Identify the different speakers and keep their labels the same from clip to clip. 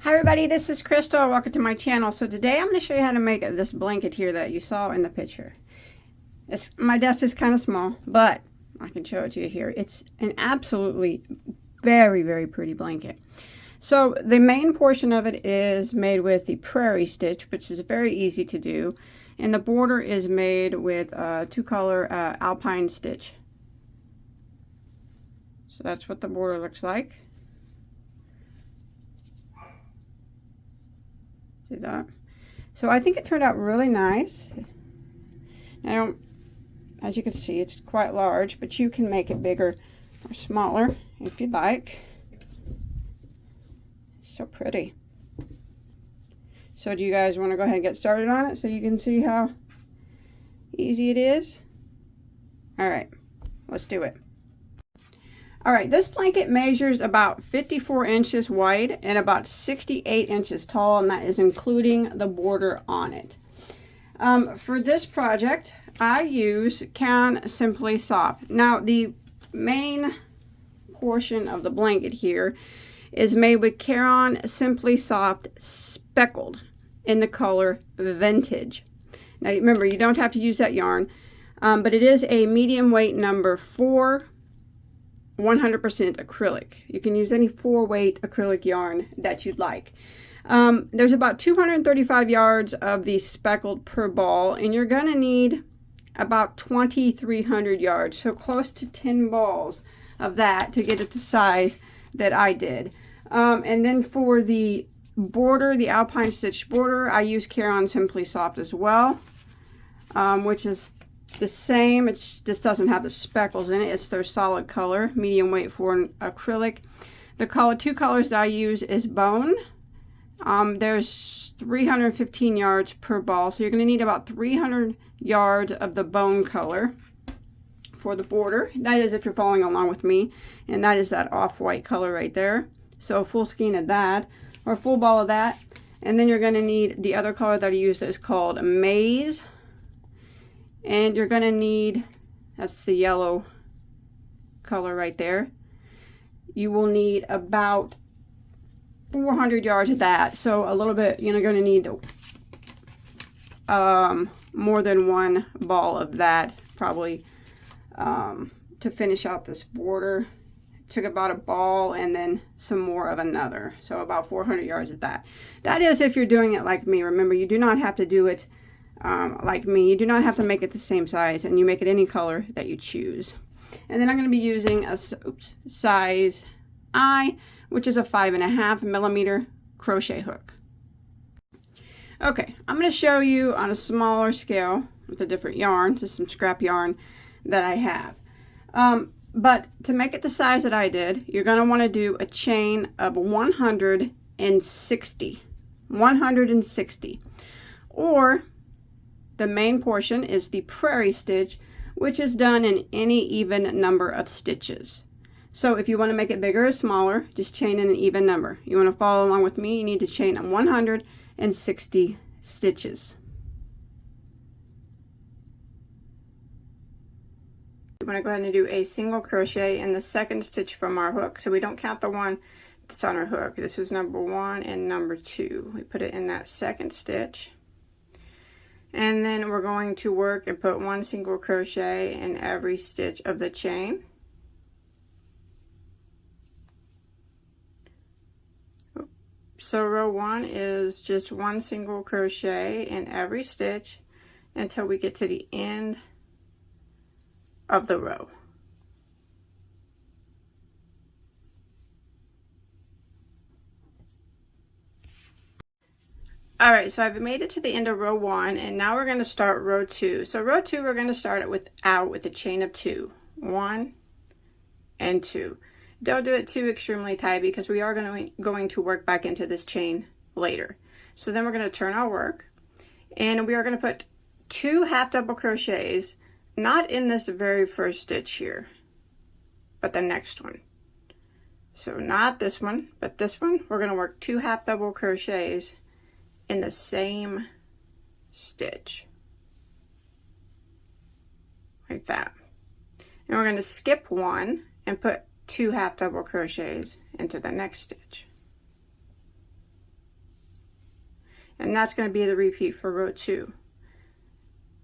Speaker 1: Hi everybody, this is Crystal. Welcome to my channel. So today I'm going to show you how to make this blanket here that you saw in the picture. My desk is kind of small, but I can show it to you here. It's an absolutely very pretty blanket. So the main portion of it is made with the prairie stitch, which is very easy to do. And the border is made with two-color alpine stitch. So that's what the border looks like. See that? So I think it turned out really nice. Now, as you can see, it's quite large, but you can make it bigger or smaller if you'd like. It's so pretty. So do you guys want to go ahead and get started on it so you can see how easy it is? All right, let's do it. All right, this blanket measures about 54 inches wide and about 68 inches tall, and that is including the border on it. For this project, I use Caron Simply Soft. Now, the main portion of the blanket here is made with Caron Simply Soft Speckled in the color Vintage. Now, remember, you don't have to use that yarn, but it is a medium weight number 4. 100% acrylic. You can use any 4-weight acrylic yarn that you'd like. There's about 235 yards of the speckled per ball, and you're going to need about 2,300 yards, so close to 10 balls of that to get it the size that I did. And then for the border, the alpine stitch border, I use Caron Simply Soft as well, which is the same. It just doesn't have the speckles in it. It's their solid color, medium weight for an acrylic. The two colors that I use is bone. There's 315 yards per ball, so you're going to need about 300 yards of the bone color for the border. That is if you're following along with me, and that is that off-white color right there. So a full skein of that, or a full ball of that. And then you're going to need the other color that I use that is called maize. And you're going to need, that's the yellow color right there. You will need about 400 yards of that. So a little bit, you're going to need more than one ball of that, probably, to finish out this border. Took about a ball and then some more of another. So about 400 yards of that. That is if you're doing it like me. Remember, you do not have to do it like me. You do not have to make it the same size, and you make it any color that you choose. And then I'm going to be using a size I, which is a 5.5 millimeter crochet hook. Okay, I'm going to show you on a smaller scale with a different yarn, just some scrap yarn that I have. But to make it the size that I did, you're going to want to do a chain of 160. 160. Or the main portion is the prairie stitch, which is done in any even number of stitches. So if you want to make it bigger or smaller, just chain in an even number. You want to follow along with me, you need to chain 160 stitches. We want to go ahead and do a single crochet in the second stitch from our hook, so we don't count the one that's on our hook. This is number 1 and number 2. We put it in that second stitch. And then we're going to work and put 1 single crochet in every stitch of the chain. So row 1 is just 1 single crochet in every stitch until we get to the end of the row. Alright, so I've made it to the end of row 1, and now we're going to start row 2. So row 2, we're going to start it with a chain of 2. 1 and 2. Don't do it too extremely tight because we are going to work back into this chain later. So then we're going to turn our work, and we are going to put 2 half double crochets, not in this very first stitch here, but the next one. So not this one, but this one. We're going to work 2 half double crochets in the same stitch, like that. And we're going to skip 1 and put 2 half double crochets into the next stitch. and that's going to be the repeat for row 2.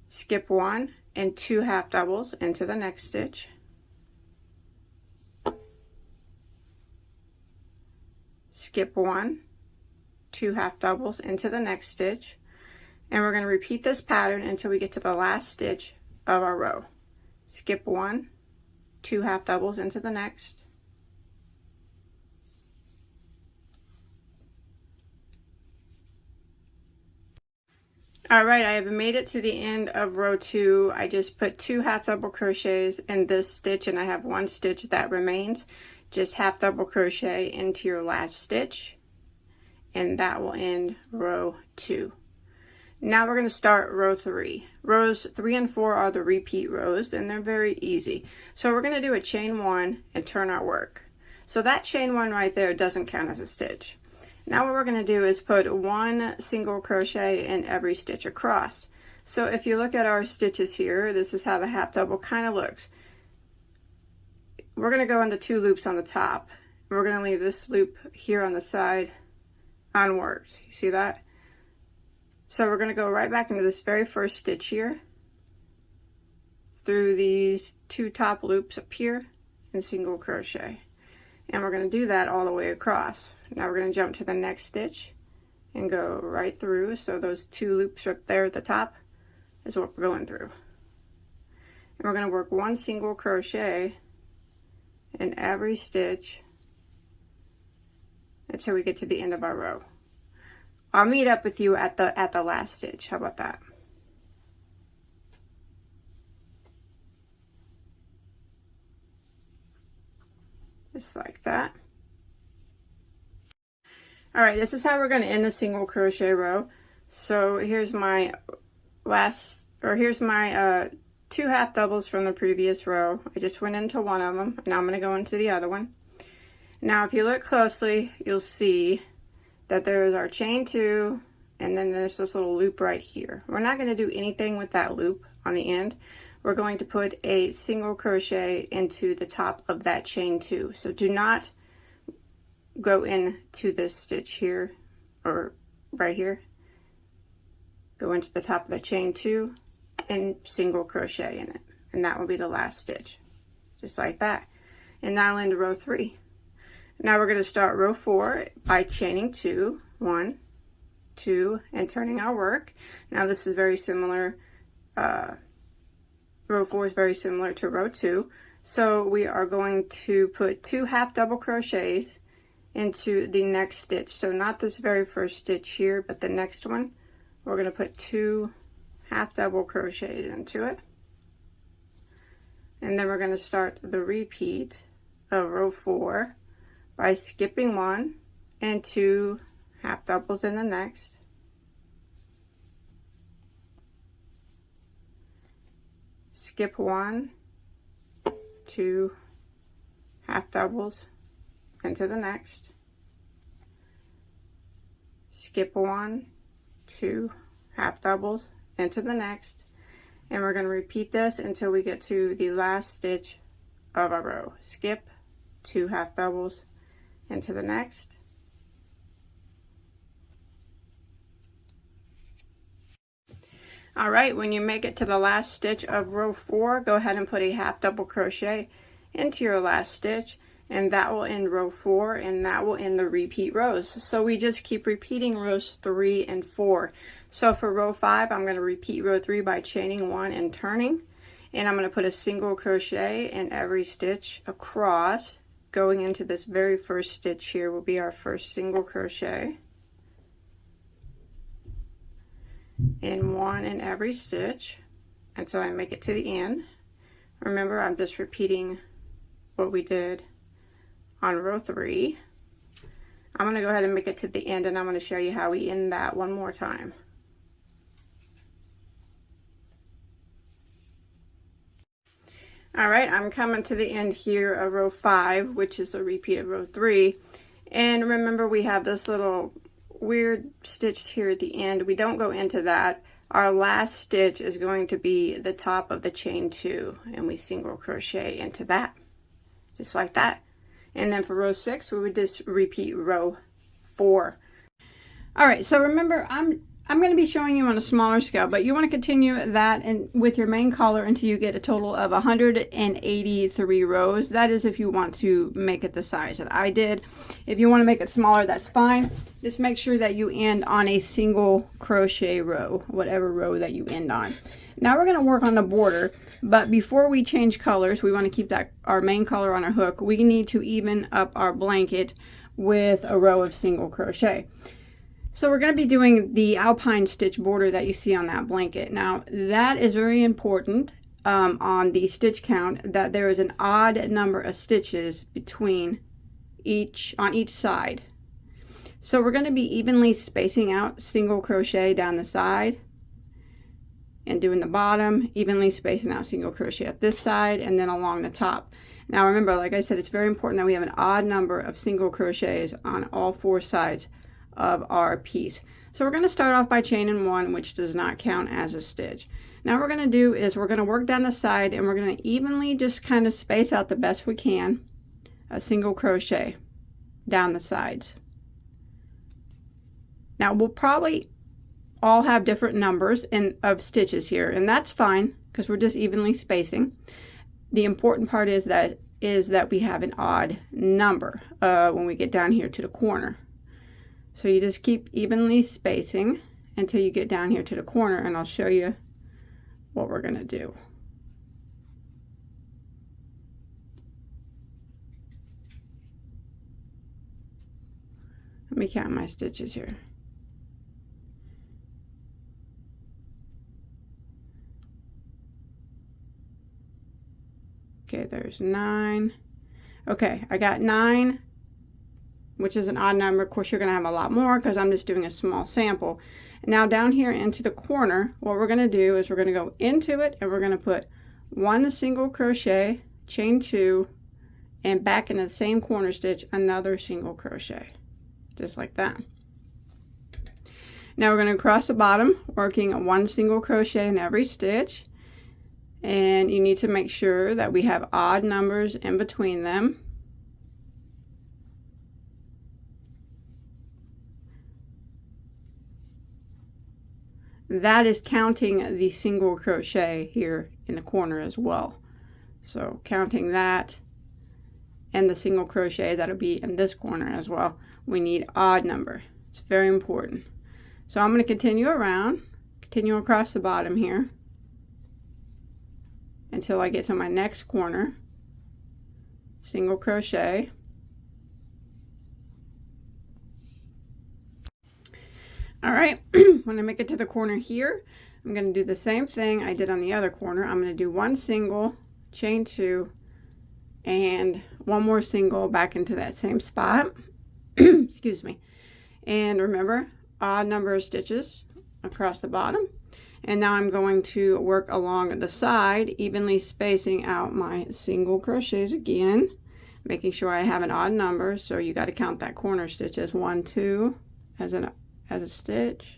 Speaker 1: Skip 1 and 2 half doubles into the next stitch, skip 1, 2 half doubles into the next stitch, and we're going to repeat this pattern until we get to the last stitch of our row. Skip 1, 2 half doubles into the next, alright, I have made it to the end of row 2. I just put 2 half double crochets in this stitch, and I have 1 stitch that remains. Just half double crochet into your last stitch, and that will end row 2. Now we're going to start row 3. Rows 3 and 4 are the repeat rows, and they're very easy. So we're going to do a chain 1 and turn our work. So that chain 1 right there doesn't count as a stitch. Now what we're going to do is put 1 single crochet in every stitch across. So if you look at our stitches here, this is how the half double kind of looks. We're going to go into 2 loops on the top. We're going to leave this loop here on the side unworked. You see that? So we're going to go right back into this very first stitch here, through these 2 top loops up here, and single crochet. And we're going to do that all the way across. Now we're going to jump to the next stitch and go right through. So those 2 loops up there at the top is what we're going through. And we're going to work 1 single crochet in every stitch until we get to the end of our row. I'll meet up with you at the last stitch. How about that? Just like that. All right, this is how we're going to end the single crochet row. So here's my here's my 2 half doubles from the previous row. I just went into one of them. Now I'm going to go into the other one. Now if you look closely, you'll see that there's our chain 2, and then there's this little loop right here. We're not going to do anything with that loop on the end. We're going to put a single crochet into the top of that chain 2. So do not go into this stitch here, or right here. Go into the top of the chain 2 and single crochet in it, and that will be the last stitch, just like that. And that'll end row 3. Now we're going to start row 4 by chaining 2, 1, 2, and turning our work. Now this is very similar. Row 4 is very similar to row 2. So we are going to put 2 half double crochets into the next stitch. So not this very first stitch here, but the next one. We're going to put 2 half double crochets into it. And then we're going to start the repeat of row 4 by skipping 1 and 2 half doubles in the next, skip 1, 2 half doubles into the next, skip 1, 2 half doubles into the next, and we're going to repeat this until we get to the last stitch of our row. Skip 2 half doubles into the next, all right, when you make it to the last stitch of row 4, go ahead and put a half double crochet into your last stitch, and that will end row 4, and that will end the repeat rows. So we just keep repeating rows 3 and 4. So for row 5, I'm going to repeat row 3 by chaining 1 and turning, and I'm going to put a single crochet in every stitch across. Going into this very first stitch here will be our first single crochet, and 1 in every stitch until I make it to the end. Remember, I'm just repeating what we did on row 3. I'm going to go ahead and make it to the end, and I'm going to show you how we end that one more time. All right, I'm coming to the end here of row 5, which is a repeat of row 3. And remember, we have this little weird stitch here at the end. We don't go into that. Our last stitch is going to be the top of the chain 2, and we single crochet into that, just like that. And then for row 6, we would just repeat row 4. All right, so remember, I'm I'm going to be showing you on a smaller scale, but you want to continue that and with your main collar until you get a total of 183 rows. That is if you want to make it the size that I did. If you want to make it smaller, that's fine. Just make sure that you end on a single crochet row, whatever row that you end on. Now we're going to work on the border, but before we change colors, we want to keep our main color on our hook. We need to even up our blanket with a row of single crochet. So we're going to be doing the alpine stitch border that you see on that blanket. Now that is very important on the stitch count, that there is an odd number of stitches between on each side. So we're going to be evenly spacing out single crochet down the side and doing the bottom, evenly spacing out single crochet up this side and then along the top. Now remember, like I said, it's very important that we have an odd number of single crochets on all 4 sides of our piece. So we're going to start off by chaining 1, which does not count as a stitch. Now what we're going to do is we're going to work down the side and we're going to evenly just kind of space out the best we can a single crochet down the sides. Now we'll probably all have different numbers of stitches here, and that's fine because we're just evenly spacing. The important part is that we have an odd number when we get down here to the corner. So you just keep evenly spacing until you get down here to the corner, and I'll show you what we're going to do. Let me count my stitches here. Okay, there's 9. Okay, I got 9, which is an odd number. Of course, you're going to have a lot more because I'm just doing a small sample. Now down here into the corner, what we're going to do is we're going to go into it and we're going to put 1 single crochet, chain 2, and back in the same corner stitch another single crochet, just like that. Now we're going to cross the bottom, working 1 single crochet in every stitch, and you need to make sure that we have odd numbers in between them. That is counting the single crochet here in the corner as well. So counting that and the single crochet that'll be in this corner as well, we need odd number. It's very important. So I'm going to continue around, continue across the bottom here until I get to my next corner, single crochet. All right, when I make it to the corner here, I'm going to do the same thing I did on the other corner. I'm going to do 1 single, chain 2, and 1 more single back into that same spot. Excuse me. And remember, odd number of stitches across the bottom. And now I'm going to work along the side, evenly spacing out my single crochets again, making sure I have an odd number. So you got to count that corner stitch as 1, 2 as a stitch.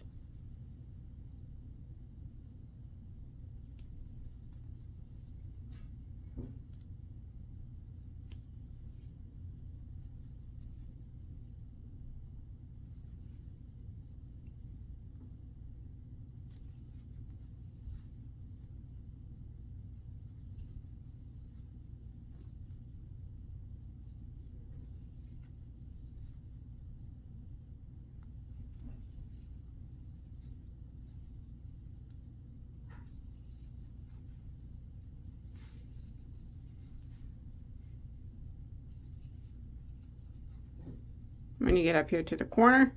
Speaker 1: When you get up here to the corner,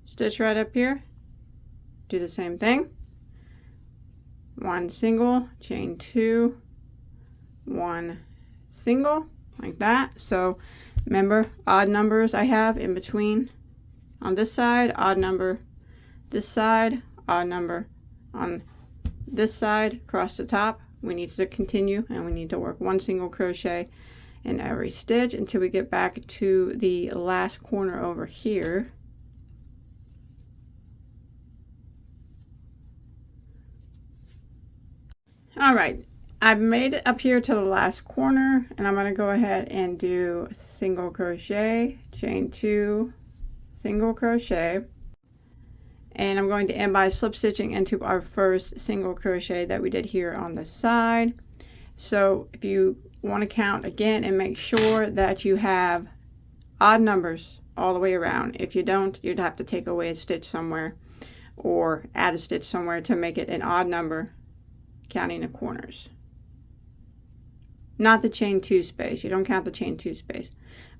Speaker 1: stitch right up here, do the same thing. 1 single, chain 2, 1 single, like that. So remember, odd numbers I have in between on this side, odd number this side, odd number on this side, across the top. We need to continue and we need to work 1 single crochet in every stitch until we get back to the last corner over here. All right, I've made it up here to the last corner, and I'm going to go ahead and do single crochet, chain 2, single crochet, And I'm going to end by slip stitching into our first single crochet that we did here on the side. So if you want to count again and make sure that you have odd numbers all the way around. If you don't, you'd have to take away a stitch somewhere or add a stitch somewhere to make it an odd number, counting the corners. Not the chain 2 space. You don't count the chain 2 space,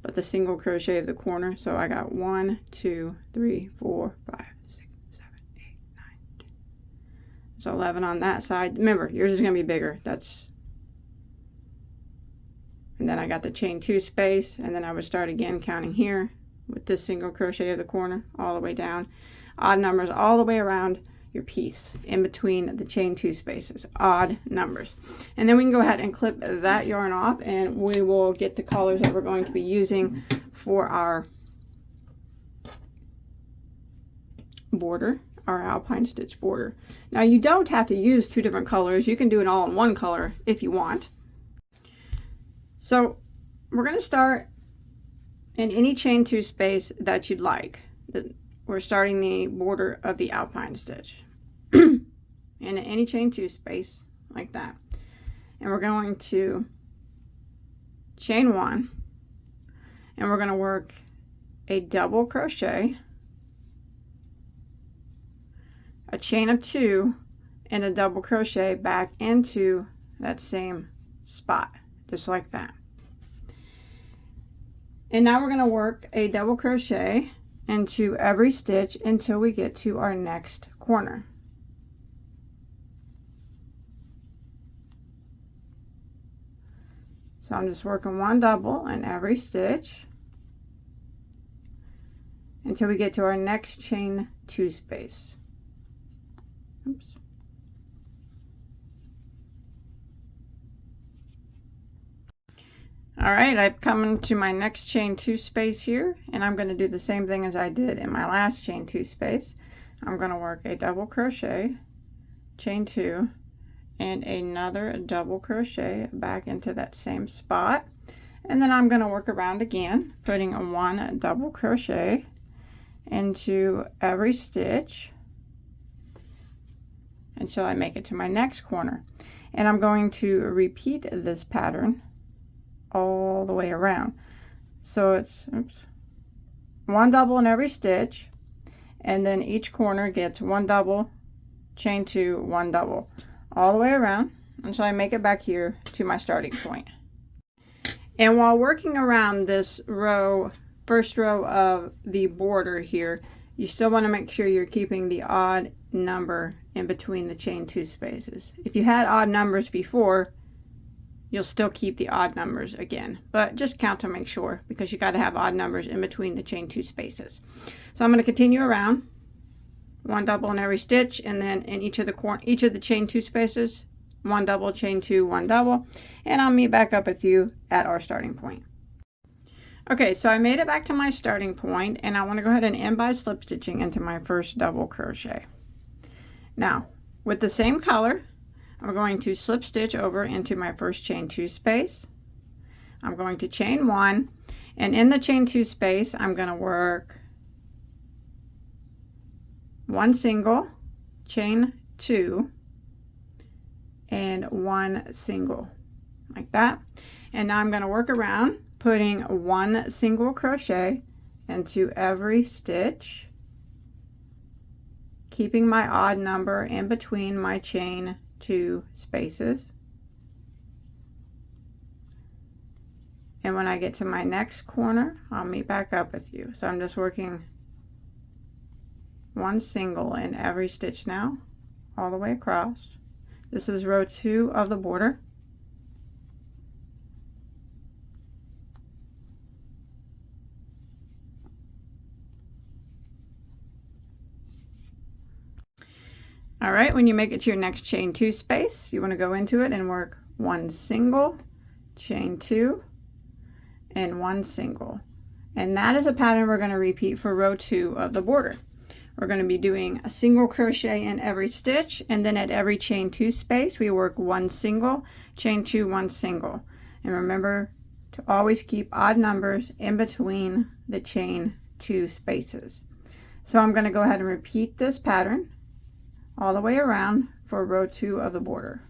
Speaker 1: but the single crochet of the corner. So I got 1, 2, 3, 4, 5, 6, 7, 8, 9, 10. There's 11 on that side. Remember, yours is going to be bigger. And then I got the chain 2 space, and then I would start again counting here with this single crochet of the corner all the way down. Odd numbers all the way around your piece in between the chain 2 spaces. Odd numbers. And then we can go ahead and clip that yarn off, and we will get the colors that we're going to be using for our border, our alpine stitch border. Now you don't have to use 2 different colors. You can do it all in one color if you want. So we're going to start in any chain 2 space that you'd like. We're starting the border of the alpine stitch in any chain 2 space like that. And we're going to chain 1, and we're going to work a double crochet, a chain of 2, and a double crochet back into that same spot. Just like that. And now we're going to work a double crochet into every stitch until we get to our next corner. So I'm just working 1 double in every stitch until we get to our next chain 2 space. Oops. Alright, I've come into my next chain 2 space here, and I'm going to do the same thing as I did in my last chain 2 space. I'm going to work a double crochet, chain 2, and another double crochet back into that same spot. And then I'm going to work around again, putting 1 double crochet into every stitch until I make it to my next corner. And I'm going to repeat this pattern all the way around. So it's 1 double in every stitch, and then each corner gets 1 double, chain 2, 1 double, all the way around until I make it back here to my starting point. And while working around this row, first row of the border here, you still want to make sure you're keeping the odd number in between the chain 2 spaces. If you had odd numbers before, you'll still keep the odd numbers again, but just count to make sure, because you got to have odd numbers in between the chain 2 spaces. So I'm going to continue around, 1 double in every stitch, and then in each of the chain 2 spaces, 1 double, chain 2, 1 double, and I'll meet back up with you at our starting point. Okay, so I made it back to my starting point, and I want to go ahead and end by slip stitching into my first double crochet. Now, with the same color, I'm going to slip stitch over into my first chain 2 space. I'm going to chain 1, and in the chain 2 space, I'm going to work 1 single, chain 2, and 1 single, like that. And now I'm going to work around, putting 1 single crochet into every stitch, keeping my odd number in between my chain 2 spaces. And when I get to my next corner, I'll meet back up with you. So I'm just working 1 single in every stitch now, all the way across. This is row 2 of the border. All right, when you make it to your next chain 2 space, you want to go into it and work 1 single, chain 2, and 1 single. And that is a pattern we're going to repeat for row 2 of the border. We're going to be doing a single crochet in every stitch, and then at every chain 2 space, we work 1 single, chain 2, 1 single. And remember to always keep odd numbers in between the chain 2 spaces. So I'm going to go ahead and repeat this pattern all the way around for row 2 of the border.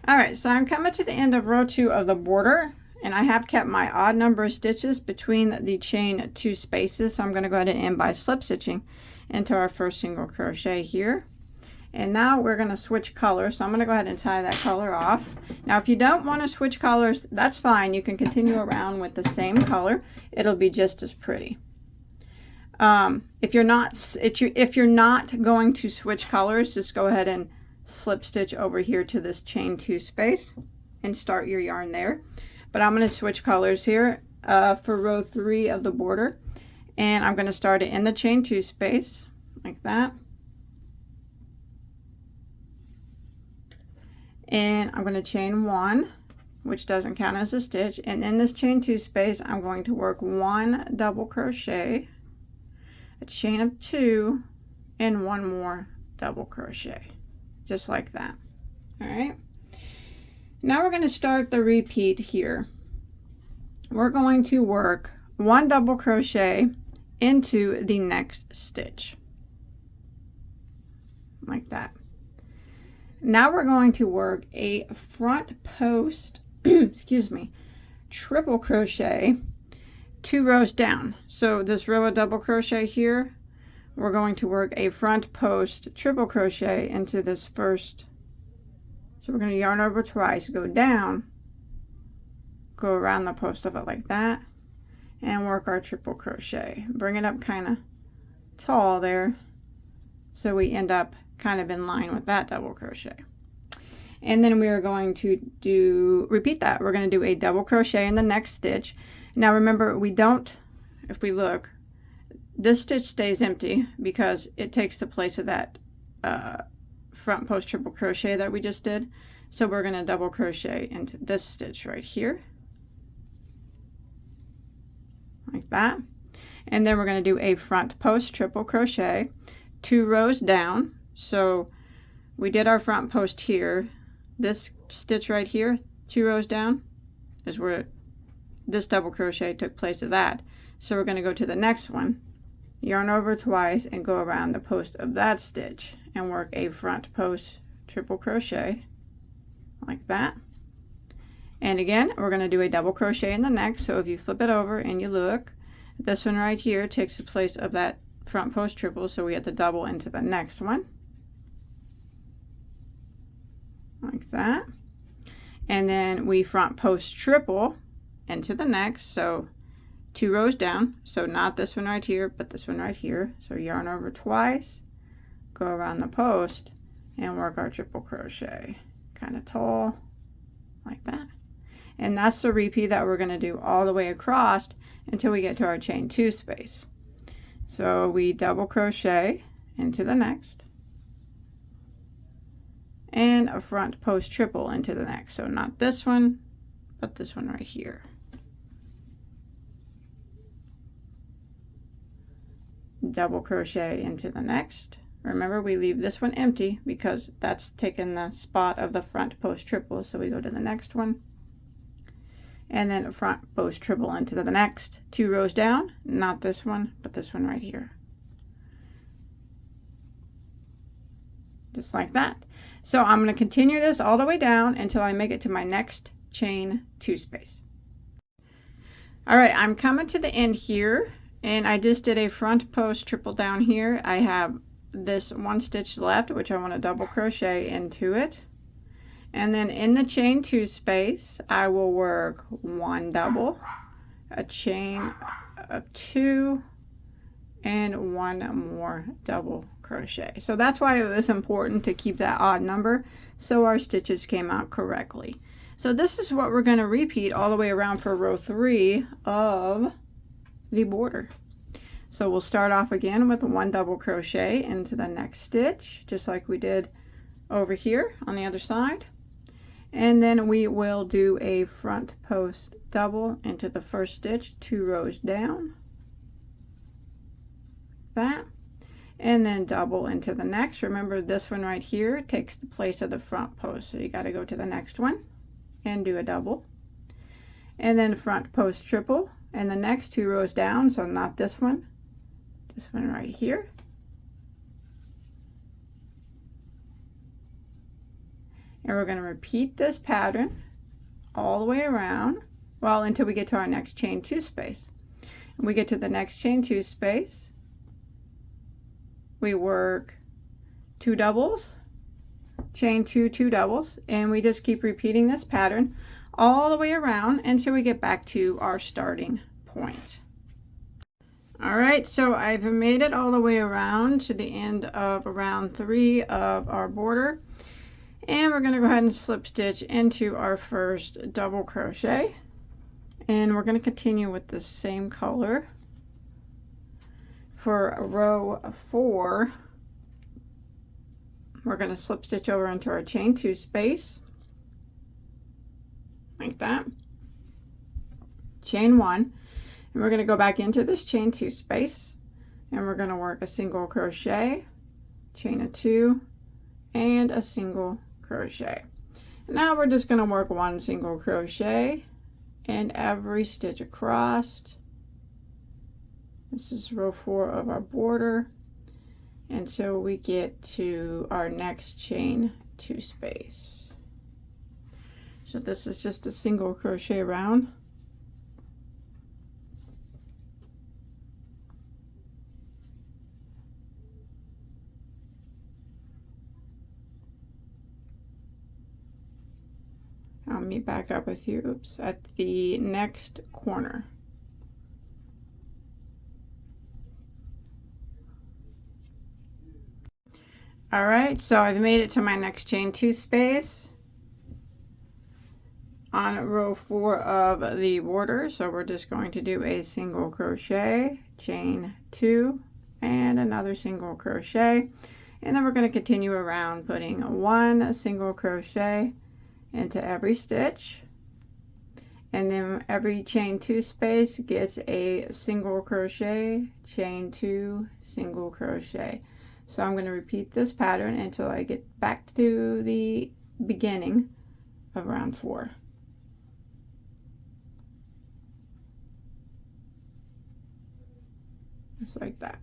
Speaker 1: Alright, so I'm coming to the end of row 2 of the border, and I have kept my odd number of stitches between the chain 2 spaces, so I'm going to go ahead and end by slip stitching into our first single crochet here. And now we're going to switch colors, so I'm going to go ahead and tie that color off. Now if you don't want to switch colors, that's fine. You can continue around with the same color. It'll be just as pretty. If you're not going to switch colors, just go ahead and slip stitch over here to this chain 2 space and start your yarn there. But I'm going to switch colors here for row 3 of the border, and I'm going to start it in the chain 2 space like that. And I'm going to chain 1, which doesn't count as a stitch, and in this chain 2 space I'm going to work 1 double crochet, a chain of 2, and 1 more double crochet, just like that. All right, now we're going to start the repeat here. We're going to work 1 double crochet into the next stitch like that. Now we're going to work a front post excuse me, triple crochet 2 rows down. So this row of double crochet here, we're going to work a front post triple crochet into this first. So we're going to yarn over twice, go down, go around the post of it like that, and work our triple crochet. Bring it up kind of tall there, so we end up kind of in line with that double crochet. And then we are going to repeat that. We're going to do a double crochet in the next stitch. Now remember, we don't, if we look, this stitch stays empty because it takes the place of that front post triple crochet that we just did. So we're going to double crochet into this stitch right here like that, and then we're going to do a front post triple crochet 2 rows down. So we did our front post here. This stitch right here, 2 rows down, is where this double crochet took place of that. So we're going to go to the next one, yarn over twice, and go around the post of that stitch and work a front post triple crochet like that. And again, we're going to do a double crochet in the next. So if you flip it over and you look, this one right here takes the place of that front post triple, so we have to double into the next one like that, and then we front post triple into the next, so 2 rows down, so not this one right here but this one right here. So yarn over twice, go around the post, and work our triple crochet kind of tall like that. And that's the repeat that we're going to do all the way across until we get to our chain 2 space. So we double crochet into the next, and a front post triple into the next. So not this one, but this one right here. Double crochet into the next. Remember, we leave this one empty because that's taken the spot of the front post triple. So we go to the next one, and then a front post triple into the next. 2 rows down, not this one, but this one right here. Just like that. So I'm going to continue this all the way down until I make it to my next chain 2 space. All right, I'm coming to the end here, and I just did a front post triple down here. I have this 1 stitch left, which I want to double crochet into it. And then in the chain 2 space, I will work 1 double, a chain of 2, and 1 more double crochet. So that's why it was important to keep that odd number so our stitches came out correctly. So this is what we're going to repeat all the way around for row 3 of the border. So we'll start off again with 1 double crochet into the next stitch, just like we did over here on the other side. And then we will do a front post double into the first stitch, 2 rows down, that, and then double into the next. Remember, this one right here takes the place of the front post, so you got to go to the next one and do a double, and then front post triple and the next 2 rows down, so not this one right here. And we're going to repeat this pattern all the way around, well, until we get to our next chain 2 space. When we get to the next chain 2 space, we work 2 doubles, chain 2, 2 doubles, and we just keep repeating this pattern all the way around until we get back to our starting point. All right, so I've made it all the way around to the end of round 3 of our border, and we're going to go ahead and slip stitch into our first double crochet, and we're going to continue with the same color. For row 4, we're going to slip stitch over into our chain 2 space like that, chain 1, and we're going to go back into this chain 2 space, and we're going to work a single crochet, chain of 2, and a single crochet. And now we're just going to work 1 single crochet in every stitch across. This is row 4 of our border until we get to our next chain 2 space. So this is just a single crochet round. I'll meet back up with you, at the next corner. All right, so I've made it to my next chain 2 space on row 4 of the border. So we're just going to do a single crochet, chain 2, and another single crochet, and then we're going to continue around putting 1 single crochet into every stitch, and then every chain 2 space gets a single crochet, chain 2, single crochet. So I'm going to repeat this pattern until I get back to the beginning of round 4. Just like that.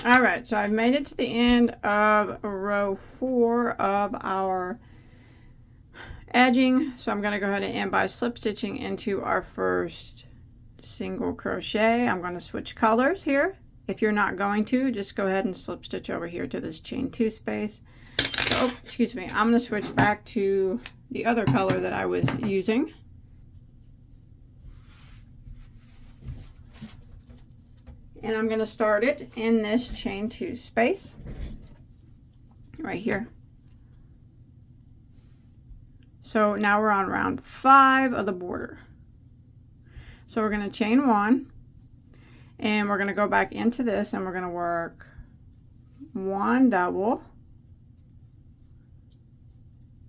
Speaker 1: All right, so I've made it to the end of row 4 of our edging. So I'm going to go ahead and end by slip stitching into our first single crochet. I'm going to switch colors here. If you're not going to, just go ahead and slip stitch over here to this chain 2 space. So, excuse me, I'm going to switch back to the other color that I was using. And I'm going to start it in this chain 2 space right here. So now we're on round 5 of the border. So we're going to chain 1, and we're going to go back into this, and we're going to work 1 double,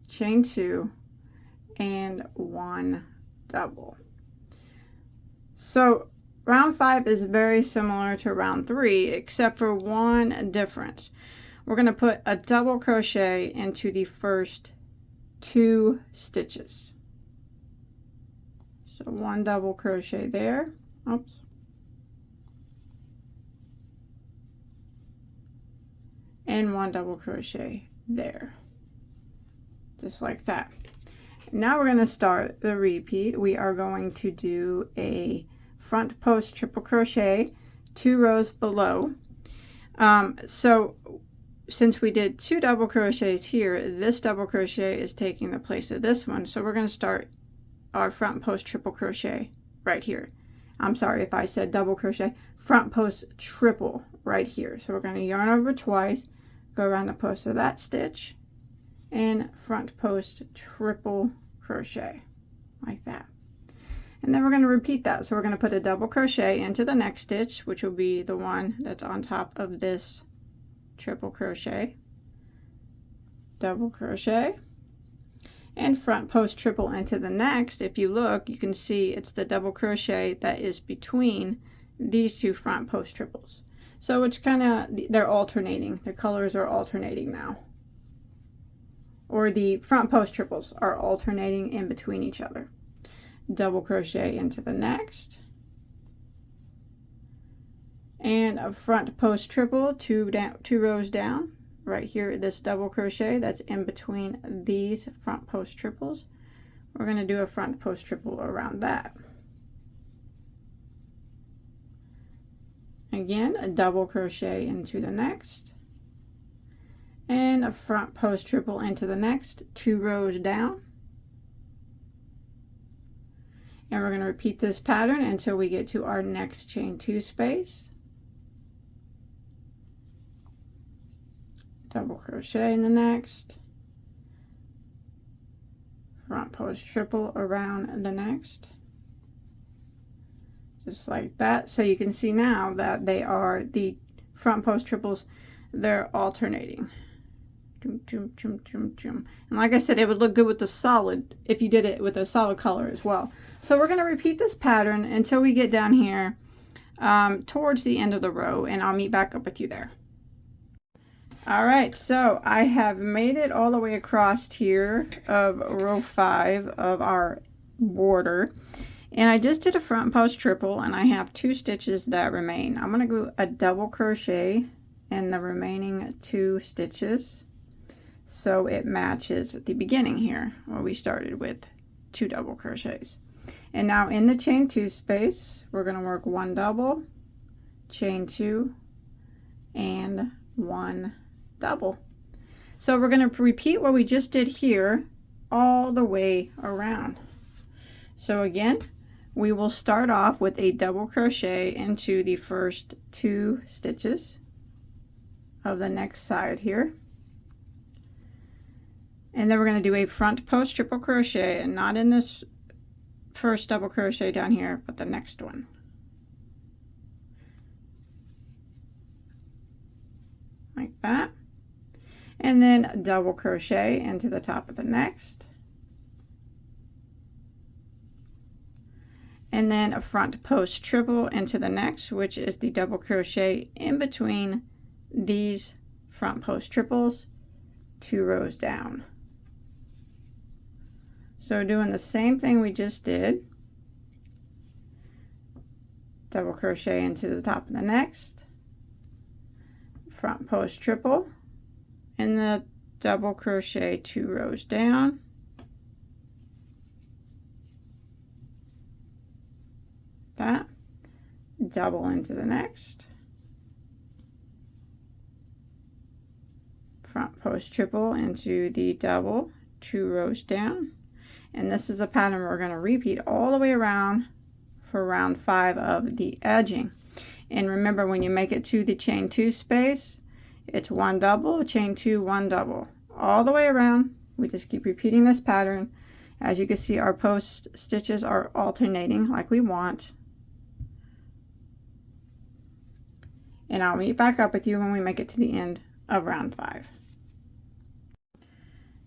Speaker 1: chain 2, and 1 double. So round 5 is very similar to round 3, except for one difference. We're going to put a double crochet into the first 2 stitches. So 1 double crochet there. Oops. And 1 double crochet there. Just like that. Now we're going to start the repeat. We are going to do a front post triple crochet 2 rows below. So since we did 2 double crochets here, this double crochet is taking the place of this one. So we're going to start our front post triple crochet right here. I'm sorry if I said double crochet, front post triple right here. So we're going to yarn over twice, go around the post of that stitch, and front post triple crochet like that. And then we're going to repeat that. So we're going to put a double crochet into the next stitch, which will be the one that's on top of this triple crochet, double crochet, and front post triple into the next. If you look, you can see it's the double crochet that is between these 2 front post triples. So it's kind of, they're alternating. The colors are alternating now. Or the front post triples are alternating in between each other. double crochet into the next, and a front post triple, two rows down right here, this double crochet that's in between these front post triples. We're going to do a front post triple around that. Again, a double crochet into the next, and a front post triple into the next, 2 rows down. And we're going to repeat this pattern until we get to our next chain 2 space. Double crochet in the next, front post triple around the next, just like that. So you can see now that they are the front post triples, they're alternating. And like I said, it would look good with the solid if you did it with a solid color as well. So we're going to repeat this pattern until we get down here towards the end of the row, and I'll meet back up with you there. Alright, so I have made it all the way across here of row 5 of our border, and I just did a front post triple, and I have 2 stitches that remain. I'm going to do a double crochet in the remaining 2 stitches so it matches the beginning here where we started with 2 double crochets. And now in the chain 2 space, we're going to work 1 double, chain 2, and 1 double. So we're going to repeat what we just did here all the way around. So again, we will start off with a double crochet into the first 2 stitches of the next side here, and then we're going to do a front post triple crochet, and not in this first double crochet down here, but the next one. Like that. And then double crochet into the top of the next, and then a front post triple into the next, which is the double crochet in between these front post triples, 2 rows down. So doing the same thing we just did, double crochet into the top of the next, front post triple, and the double crochet 2 rows down, that, double into the next, front post triple into the double, 2 rows down. And this is a pattern we're going to repeat all the way around for round 5 of the edging. And remember, when you make it to the chain 2 space, it's 1 double, chain 2, 1 double, all the way around. We just keep repeating this pattern. As you can see, our post stitches are alternating like we want. And I'll meet back up with you when we make it to the end of round 5.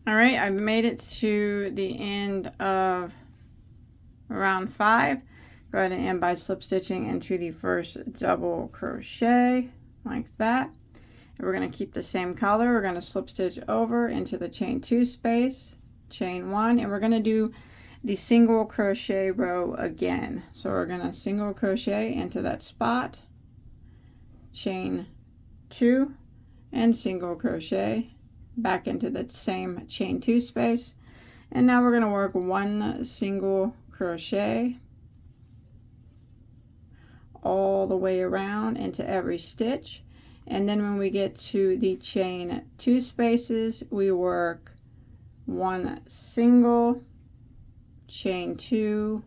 Speaker 1: Alright, I've made it to the end of round 5. Go ahead and end by slip stitching into the first double crochet like that. We're going to keep the same color. We're going to slip stitch over into the chain 2 space, chain 1, and we're going to do the single crochet row again. So we're going to single crochet into that spot, chain 2, and single crochet back into the same chain 2 space. And now we're going to work 1 single crochet all the way around into every stitch. And then when we get to the chain 2 spaces, we work 1 single, chain 2,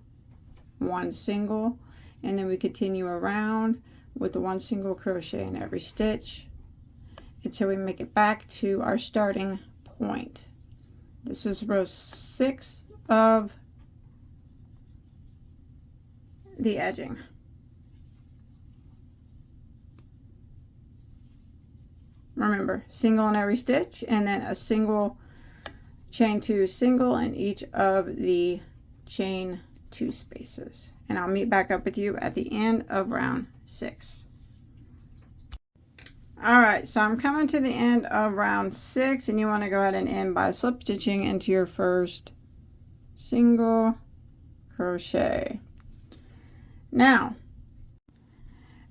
Speaker 1: 1 single, and then we continue around with the 1 single crochet in every stitch until we make it back to our starting point. This is row 6 of the edging. Remember, single in every stitch, and then a single, chain 2, single in each of the chain 2 spaces. And I'll meet back up with you at the end of round 6. Alright, so I'm coming to the end of round 6, and you want to go ahead and end by slip stitching into your first single crochet. Now,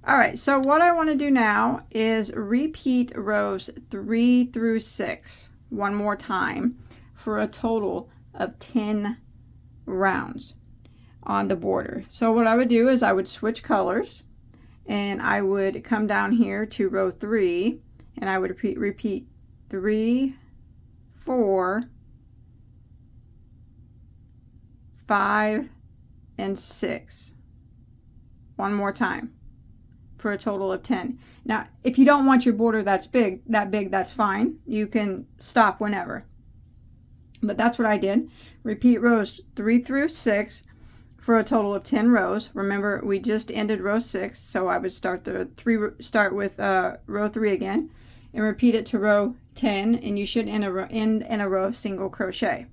Speaker 1: all right, so what I want to do now is repeat rows 3 through 6 one more time for a total of 10 rounds on the border. So what I would do is I would switch colors, and I would come down here to row 3, and I would repeat 3, 4, 5, and 6 one more time for a total of 10. Now, if you don't want your border that big, that's fine. You can stop whenever. But that's what I did. Repeat rows 3 through 6 for a total of 10 rows. Remember, we just ended row 6, so I would start with row 3 again and repeat it to row 10, and you should end in a row of single crochet.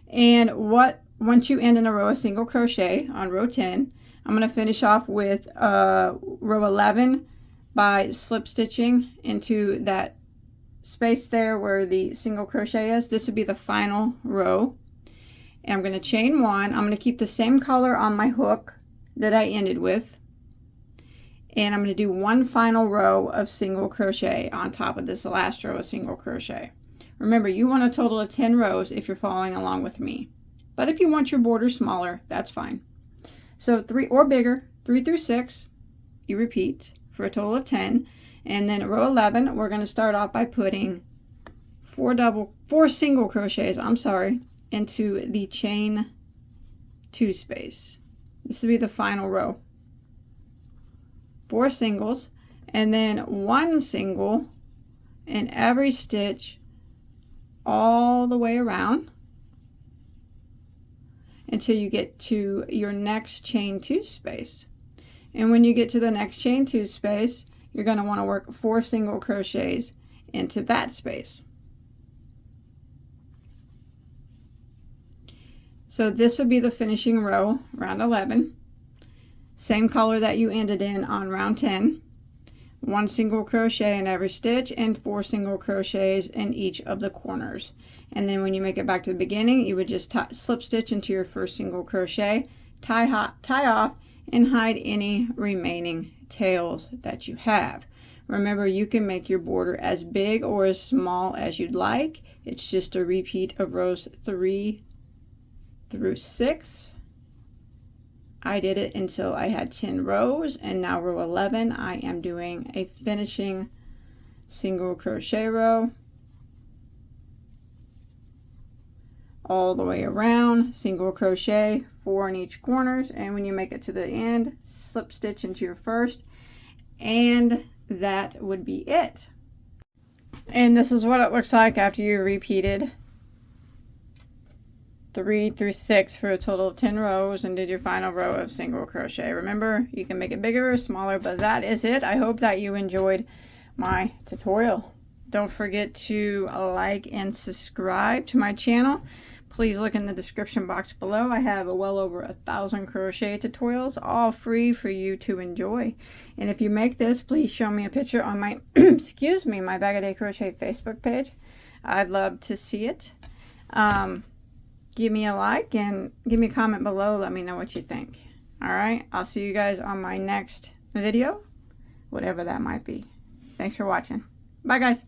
Speaker 1: And once you end in a row of single crochet on row 10, I'm going to finish off with row 11 by slip stitching into that space there where the single crochet is. This would be the final row. And I'm going to chain 1. I'm going to keep the same color on my hook that I ended with. And I'm going to do one final row of single crochet on top of this last row of single crochet. Remember, you want a total of 10 rows if you're following along with me. But if you want your border smaller, that's fine. So 3 or bigger, 3 through 6, you repeat for a total of 10. And then at row 11, we're going to start off by putting 4 single crochets, into the chain 2 space. This will be the final row. 4 singles, and then 1 single in every stitch all the way around until you get to your next chain 2 space. And when you get to the next chain 2 space, you're going to want to work 4 single crochets into that space. So this would be the finishing row, round 11. Same color that you ended in on round 10. 1 single crochet in every stitch and 4 single crochets in each of the corners. And then when you make it back to the beginning, you would just slip stitch into your first single crochet, tie off, and hide any remaining tails that you have. Remember, you can make your border as big or as small as you'd like. It's just a repeat of rows 3 through 6. I did it until I had 10 rows, and now row 11 I am doing a finishing single crochet row all the way around, single crochet, 4 in each corners, and when you make it to the end, slip stitch into your first, and that would be it. And this is what it looks like after you repeated 3 through 6 for a total of 10 rows and did your final row of single crochet. Remember, you can make it bigger or smaller, but that is it. I hope that you enjoyed my tutorial. Don't forget to like and subscribe to my channel. Please look in the description box below. I have well over 1,000 crochet tutorials, all free for you to enjoy. And if you make this, please show me a picture on my excuse me, my Bagoday Crochet Facebook page. I'd love to see it. Give me a like and give me a comment below. Let me know what you think. All right, I'll see you guys on my next video, whatever that might be. Thanks for watching. Bye, guys.